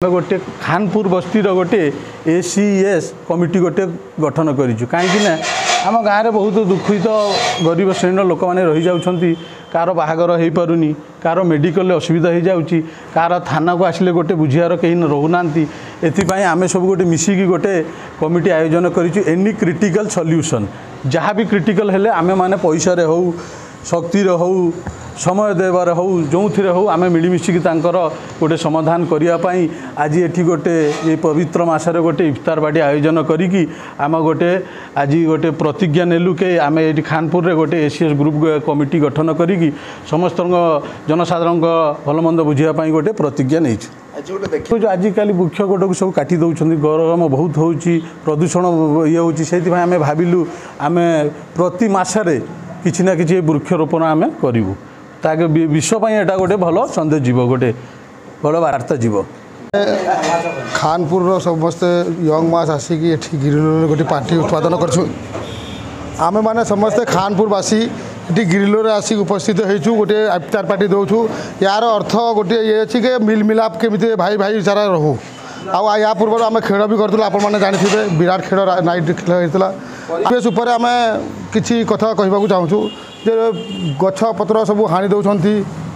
गोटे खानपुर बस्तीर गोटे ACS committee गोटे गठन करूँ कहीं आम गाँव में बहुत दुखित गरीब श्रेणी लोक मैंने रही जाऊँगी कार बाहागर हो पारुनी कार मेडिकल असुविधा हो जाऊँगी कार थाना को आसिले गोटे बुझियार कहीं रोना एपाई आम सब गोटे मिसिकी गोटे कमिटी आयोजन करूँ एनी क्रिटिकल सल्यूशन जहाँ भी क्रिटिकल हेले आमे माने पैसा हो शक्ति हो समय देवार हो जो थे हो आम मिलमिशिकी गोटे समाधान करने आज ये गोटे ये पवित्र मसरे गोटे इफ्तार पार्टी आयोजन करी आम गोटे आज गोटे प्रतिज्ञा नेलु के आम ये खानपुर रे गोटे एसीएस ग्रुप कमिटी गठन करी समस्त जनसाधारण भलमंद बुझापी गोटे प्रतिज्ञा नहीं आजिकल वृक्ष गोटे को सब काटी दौरान गरम बहुत हो प्रदूषण ये होती आम भाविलु आम प्रति मसरे किसी ना कि वृक्षरोपण आम करूँ ताकि विश्व एटा गोटे भल सन्देश जीव गोटे भल वार्ता जीव खानपुर समस्त यंग मास आसिक गिरिलोर गोटे पार्टी उत्पादन करें मैंने समस्ते खानपुरवासी ये गिरिलोर आसिक उपस्थित होचु गोटे इफ्तार पार्टी दौचु यार अर्थ गोटे ये अच्छी कि मिल मिलाप केमी भाई भाई सारा रहू आ पूर्व आम खेल भी करूँ आपने जानते विराट खेल नाइट खेल होता बेस उपर आम कि कथा कहवाक चाहूँ जे गछ पत्र सब हाणी दौरान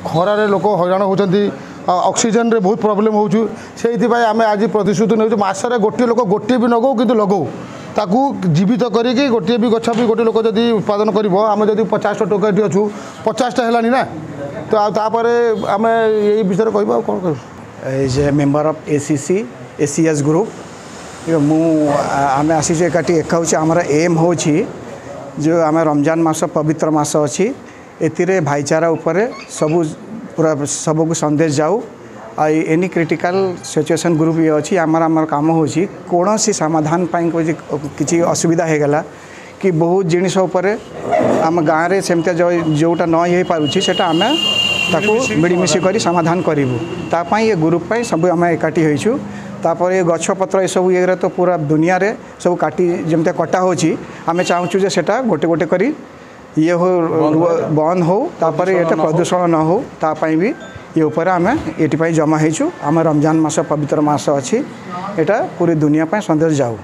खरारे लोक हैरान होती ऑक्सीजन रे बहुत प्रॉब्लम होती आम आज प्रतिश्रुति नौ मसरे गोटे लोक गोटे भी नगौ कि लगौ ताकू जीवित करी गोटे भी गछ भी गोटे लोक जब उत्पादन करम जब 50 टोकाटी अच्छू 50टा है ना तो आपर आम यही विषय कह कौन कह as a member of ACC ACS group आम आसी एकाठी एक आमर एम हो जो आम रमजान मास पवित्र मास अच्छी एतिरे भाईचारा उपरे सबू पूरा सबको संदेश जाऊ एनी क्रिटिकल सिचुएशन ग्रुप ये अच्छी आमर काम हो कौन सी समाधान किसी असुविधा हो गला कि बहुत जिनिस आम गाँव में सेमती जोटा न हो पारुछि सेटा आम ताकू मिलमिशि कर समाधान करूँ तापाई ये ग्रुप सब आम एकाठी होइछु तापर ये गछपत्र सब ये तो पूरा दुनिया रे सब काटी जमते कटा होची आमे चाहूँ जे सेटा गोटे गोटे करी ये हो बंद हो तापर ये प्रदूषण न हो तापाई भी ये ऊपर आमे एटी जमा होइछु आम रमजान मास पवित्र मास अच्छी एटा पूरी दुनिया संदेश जाऊ।